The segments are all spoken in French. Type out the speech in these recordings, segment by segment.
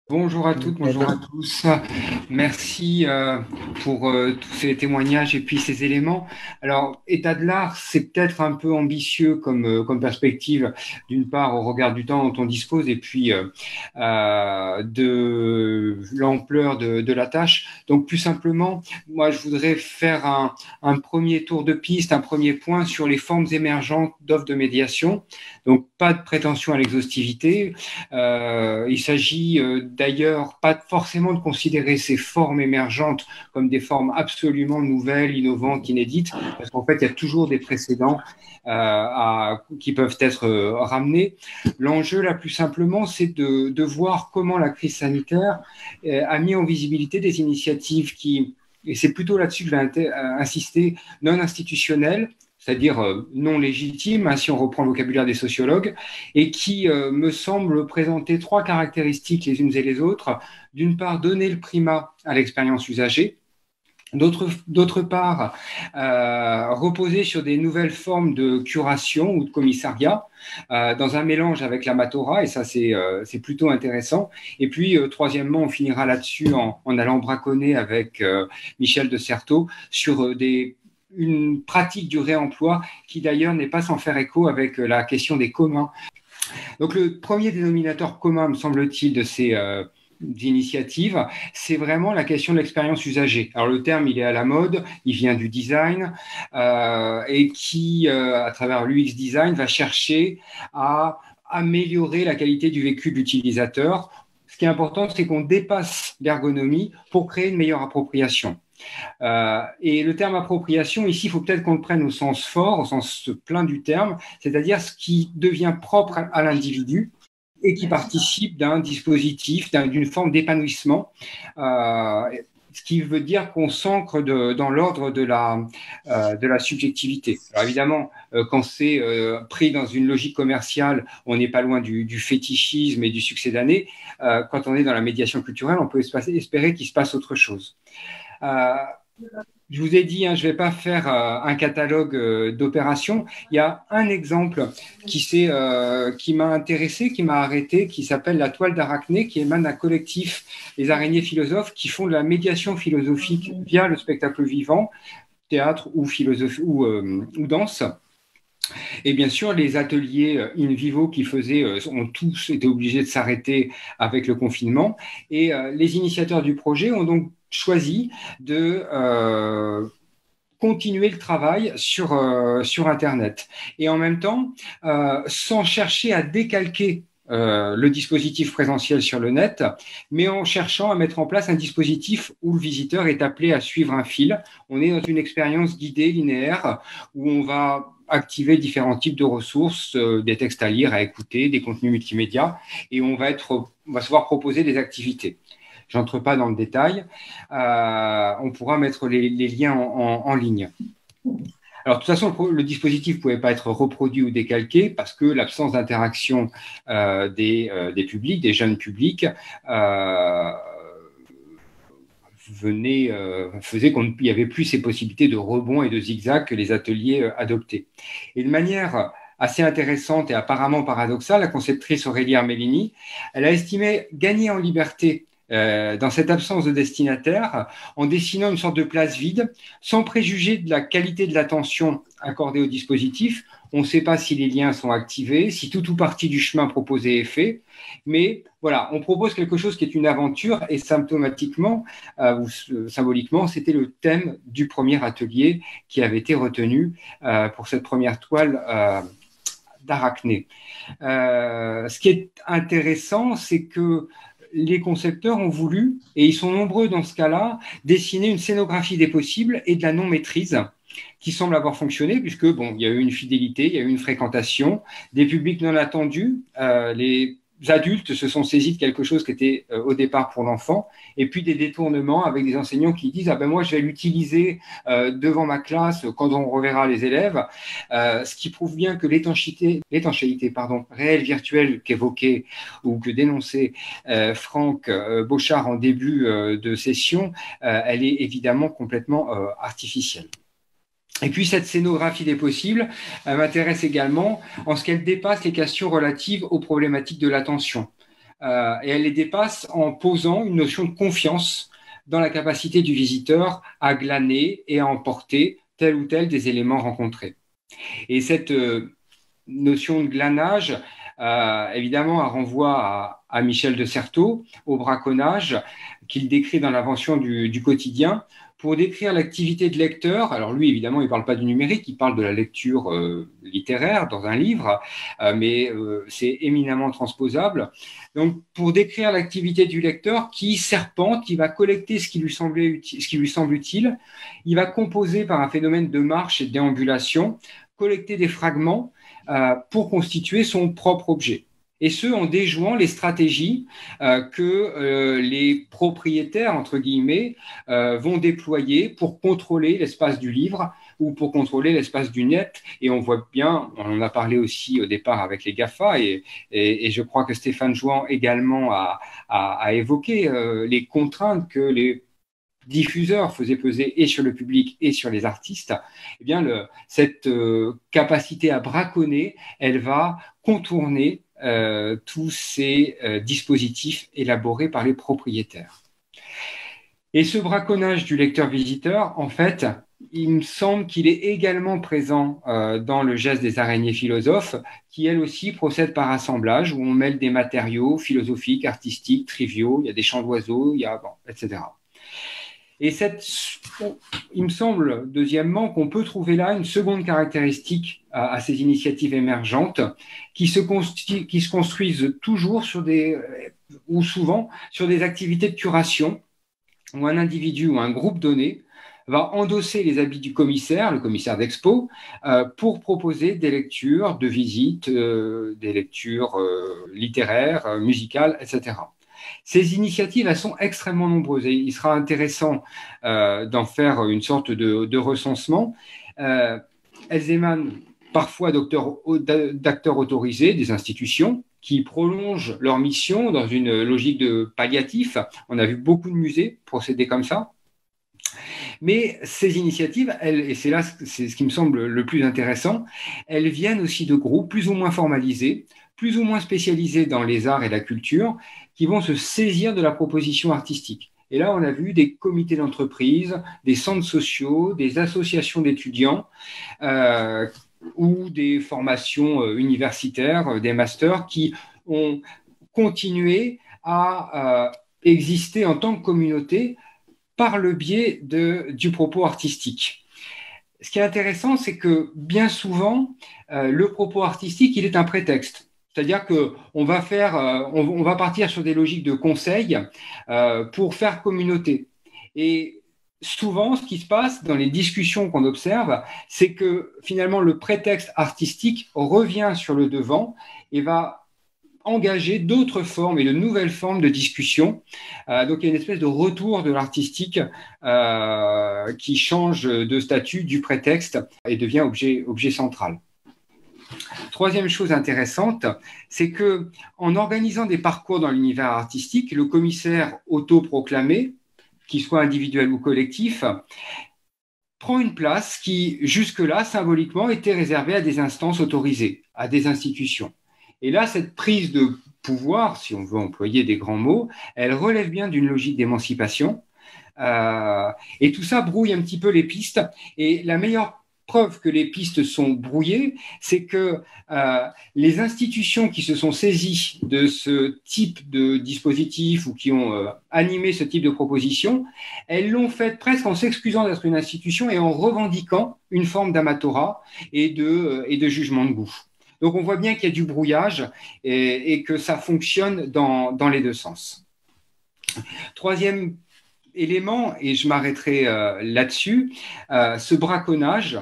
Bonjour à toutes, bonjour à tous. Merci pour tous ces témoignages et puis ces éléments. Alors, état de l'art, c'est peut-être un peu ambitieux comme perspective, d'une part au regard du temps dont on dispose et puis de l'ampleur de la tâche. Donc, plus simplement, moi, je voudrais faire un premier tour de piste, un premier point sur les formes émergentes d'offres de médiation. Donc, pas de prétention à l'exhaustivité. Il s'agit d'ailleurs pas forcément de considérer ces formes émergentes comme des formes absolument nouvelles, innovantes, inédites, parce qu'en fait, il y a toujours des précédents qui peuvent être ramenés. L'enjeu, là, plus simplement, c'est de voir comment la crise sanitaire a mis en visibilité des initiatives qui, et c'est plutôt là-dessus que je vais insister, non institutionnelles, c'est-à-dire non légitimes, hein, si on reprend le vocabulaire des sociologues, et qui me semble présenter trois caractéristiques les unes et les autres. D'une part, donner le primat à l'expérience usagée. D'autre part, reposer sur des nouvelles formes de curation ou de commissariat dans un mélange avec l'amatora, et ça c'est plutôt intéressant. Et puis, troisièmement, on finira là-dessus en allant braconner avec Michel de Certeau sur une pratique du réemploi qui d'ailleurs n'est pas sans faire écho avec la question des communs. Donc le premier dénominateur commun, me semble-t-il, de ces initiatives, c'est vraiment la question de l'expérience usagée. Alors le terme, il est à la mode, il vient du design et qui, à travers l'UX design, va chercher à améliorer la qualité du vécu de l'utilisateur. Ce qui est important, c'est qu'on dépasse l'ergonomie pour créer une meilleure appropriation. Et le terme appropriation, ici, il faut peut-être qu'on le prenne au sens fort, au sens plein du terme, c'est-à-dire ce qui devient propre à l'individu et qui participe d'un dispositif, d'une forme d'épanouissement, ce qui veut dire qu'on s'ancre dans l'ordre de la subjectivité. Alors évidemment, quand c'est pris dans une logique commerciale, on n'est pas loin du fétichisme et du succès d'année. Quand on est dans la médiation culturelle, on peut espérer qu'il se passe autre chose. Euh, je vous ai dit, hein, je ne vais pas faire un catalogue d'opérations. Il y a un exemple qui m'a intéressé, qui m'a arrêté, qui s'appelle la toile d'Arachné, qui émane d'un collectif, les araignées philosophes, qui font de la médiation philosophique via le spectacle vivant, théâtre ou, philosophie, ou danse. Et bien sûr, les ateliers in vivo qu'ils faisaient ont tous été obligés de s'arrêter avec le confinement. Et les initiateurs du projet ont donc choisi de continuer le travail sur Internet. Et en même temps, sans chercher à décalquer le dispositif présentiel sur le net, mais en cherchant à mettre en place un dispositif où le visiteur est appelé à suivre un fil. On est dans une expérience guidée, linéaire, où on va activer différents types de ressources, des textes à lire, à écouter, des contenus multimédia, et on va se voir proposer des activités. J'entre pas dans le détail. On pourra mettre les liens en ligne. Alors, de toute façon, le dispositif ne pouvait pas être reproduit ou décalqué parce que l'absence d'interaction des publics, des jeunes publics, faisait qu'il n'y avait plus ces possibilités de rebond et de zigzag que les ateliers adoptaient. Et de manière assez intéressante et apparemment paradoxale, la conceptrice Aurélie Armelini, elle a estimé gagner en liberté dans cette absence de destinataire, en dessinant une sorte de place vide, sans préjuger de la qualité de l'attention accordée au dispositif. On ne sait pas si les liens sont activés, si tout ou partie du chemin proposé est fait, mais voilà, on propose quelque chose qui est une aventure et symptomatiquement ou symboliquement, c'était le thème du premier atelier qui avait été retenu pour cette première toile d'Arachné. Ce qui est intéressant, c'est que les concepteurs ont voulu, et ils sont nombreux dans ce cas-là, dessiner une scénographie des possibles et de la non-maîtrise qui semble avoir fonctionné, puisque bon, il y a eu une fidélité, il y a eu une fréquentation, des publics non attendus, les adultes se sont saisis de quelque chose qui était au départ pour l'enfant, et puis des détournements avec des enseignants qui disent ah ben moi je vais l'utiliser devant ma classe quand on reverra les élèves, ce qui prouve bien que l'étanchéité réelle virtuelle qu'évoquait ou que dénonçait Franck Beauchard en début de session, elle est évidemment complètement artificielle. Et puis cette scénographie des possibles m'intéresse également en ce qu'elle dépasse les questions relatives aux problématiques de l'attention. et elle les dépasse en posant une notion de confiance dans la capacité du visiteur à glaner et à emporter tel ou tel des éléments rencontrés. Et cette notion de glanage, évidemment, elle renvoie à Michel de Certeau, au braconnage, qu'il décrit dans l'invention du quotidien, pour décrire l'activité de lecteur. Alors lui, évidemment, il ne parle pas du numérique, il parle de la lecture littéraire dans un livre, mais c'est éminemment transposable. Donc, pour décrire l'activité du lecteur qui serpente, qui va collecter ce qui lui semble utile, il va composer par un phénomène de marche et de déambulation, collecter des fragments pour constituer son propre objet. Et ce, en déjouant les stratégies que les propriétaires, entre guillemets, vont déployer pour contrôler l'espace du livre ou pour contrôler l'espace du net. Et on voit bien, on en a parlé aussi au départ avec les GAFA, et je crois que Stéphane Jouan également a évoqué les contraintes que les diffuseurs faisaient peser et sur le public et sur les artistes. Eh bien, cette capacité à braconner, elle va contourner tous ces dispositifs élaborés par les propriétaires. Et ce braconnage du lecteur-visiteur, en fait, il me semble qu'il est également présent dans le geste des araignées philosophes, qui elles aussi procèdent par assemblage, où on mêle des matériaux philosophiques, artistiques, triviaux, il y a des chants d'oiseaux, etc. Et il me semble, deuxièmement, qu'on peut trouver là une seconde caractéristique à ces initiatives émergentes qui se construisent toujours ou souvent sur des activités de curation où un individu ou un groupe donné va endosser les habits du commissaire, le commissaire d'expo, pour proposer des lectures de visite, des lectures littéraires, musicales, etc. Ces initiatives, elles sont extrêmement nombreuses et il sera intéressant d'en faire une sorte de recensement. Elles émanent parfois d'acteurs autorisés, des institutions, qui prolongent leur mission dans une logique de palliatif. On a vu beaucoup de musées procéder comme ça. Mais ces initiatives, et c'est ce qui me semble le plus intéressant, elles viennent aussi de groupes plus ou moins formalisés, plus ou moins spécialisés dans les arts et la culture, qui vont se saisir de la proposition artistique. Et là, on a vu des comités d'entreprise, des centres sociaux, des associations d'étudiants ou des formations universitaires, des masters qui ont continué à exister en tant que communauté par le biais du propos artistique. Ce qui est intéressant, c'est que bien souvent, le propos artistique, il est un prétexte. C'est-à-dire qu'on va on va partir sur des logiques de conseil pour faire communauté. Et souvent, ce qui se passe dans les discussions qu'on observe, c'est que finalement, le prétexte artistique revient sur le devant et va engager d'autres formes et de nouvelles formes de discussion. Donc, il y a une espèce de retour de l'artistique qui change de statut du prétexte et devient objet central. Troisième chose intéressante, c'est que en organisant des parcours dans l'univers artistique, le commissaire autoproclamé, qu'il soit individuel ou collectif, prend une place qui, jusque-là, symboliquement, était réservée à des instances autorisées, à des institutions. Et là, cette prise de pouvoir, si on veut employer des grands mots, elle relève bien d'une logique d'émancipation. Et tout ça brouille un petit peu les pistes. Et la meilleure preuve que les pistes sont brouillées, c'est que les institutions qui se sont saisies de ce type de dispositif ou qui ont animé ce type de proposition, elles l'ont fait presque en s'excusant d'être une institution et en revendiquant une forme d'amatorat et de jugement de goût. Donc, on voit bien qu'il y a du brouillage et que ça fonctionne dans les deux sens. Troisième élément, et je m'arrêterai là-dessus, ce braconnage,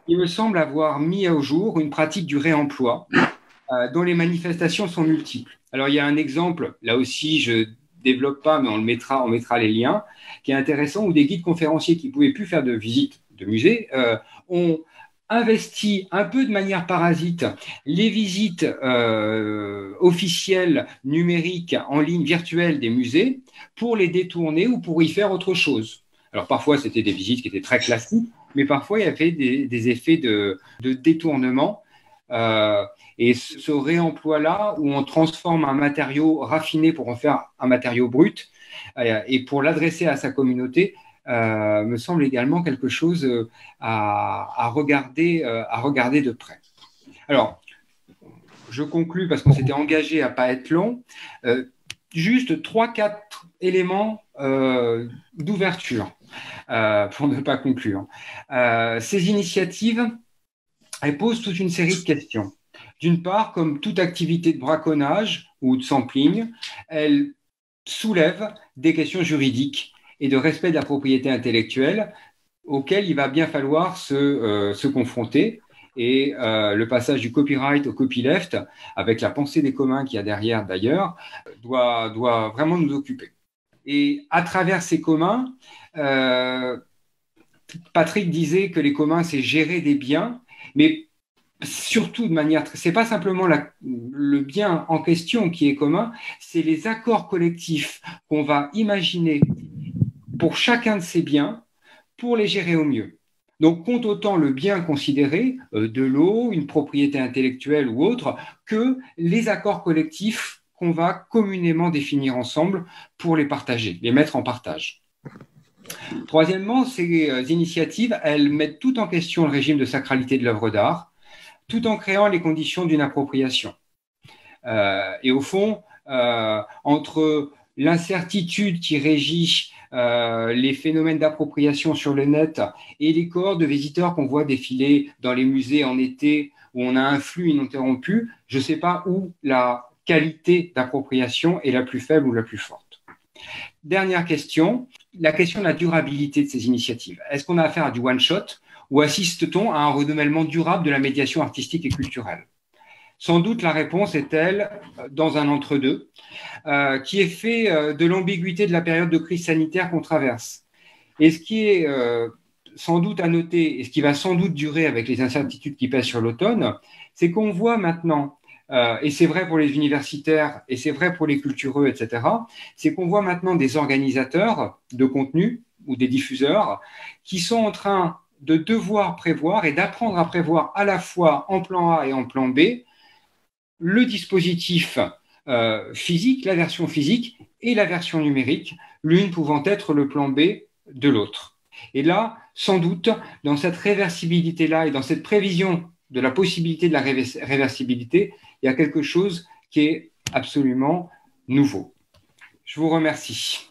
il me semble avoir mis au jour une pratique du réemploi dont les manifestations sont multiples. Alors, il y a un exemple, là aussi, je ne développe pas, mais on mettra les liens, qui est intéressant, où des guides conférenciers qui ne pouvaient plus faire de visite de musée ont investi un peu de manière parasite les visites officielles numériques en ligne virtuelle des musées pour les détourner ou pour y faire autre chose. Alors parfois c'était des visites qui étaient très classiques, mais parfois il y avait des effets de détournement Et ce réemploi-là, où on transforme un matériau raffiné pour en faire un matériau brut et pour l'adresser à sa communauté, me semble également quelque chose à regarder de près. Alors, je conclus parce qu'on s'était engagé à ne pas être long. Juste 3-4 éléments d'ouverture pour ne pas conclure. Ces initiatives, elles posent toute une série de questions. D'une part, comme toute activité de braconnage ou de sampling, elles soulèvent des questions juridiques et de respect de la propriété intellectuelle auxquelles il va bien falloir se confronter. Et le passage du copyright au copyleft, avec la pensée des communs qu'il y a derrière d'ailleurs, doit vraiment nous occuper. Et à travers ces communs, Patrick disait que les communs, c'est gérer des biens, mais surtout de manière, c'est pas simplement le bien en question qui est commun, c'est les accords collectifs qu'on va imaginer pour chacun de ces biens pour les gérer au mieux. Donc, compte autant le bien considéré, de l'eau, une propriété intellectuelle ou autre, que les accords collectifs qu'on va communément définir ensemble pour les partager, les mettre en partage. Troisièmement, ces initiatives, elles mettent tout en question le régime de sacralité de l'œuvre d'art, tout en créant les conditions d'une appropriation. Et au fond, entre l'incertitude qui régit les phénomènes d'appropriation sur le net et les cohortes de visiteurs qu'on voit défiler dans les musées en été où on a un flux ininterrompu, je ne sais pas où la qualité d'appropriation est la plus faible ou la plus forte. Dernière question, la question de la durabilité de ces initiatives. Est-ce qu'on a affaire à du one-shot ou assiste-t-on à un renouvellement durable de la médiation artistique et culturelle? Sans doute la réponse est-elle dans un entre-deux, qui est fait de l'ambiguïté de la période de crise sanitaire qu'on traverse. Et ce qui est sans doute à noter, et ce qui va sans doute durer avec les incertitudes qui pèsent sur l'automne, c'est qu'on voit maintenant, et c'est vrai pour les universitaires, et c'est vrai pour les cultureux, etc., c'est qu'on voit maintenant des organisateurs de contenu ou des diffuseurs qui sont en train de devoir prévoir et d'apprendre à prévoir à la fois en plan A et en plan B le dispositif physique, la version physique et la version numérique, l'une pouvant être le plan B de l'autre. Et là, sans doute, dans cette réversibilité-là et dans cette prévision de la possibilité de la réversibilité, il y a quelque chose qui est absolument nouveau. Je vous remercie.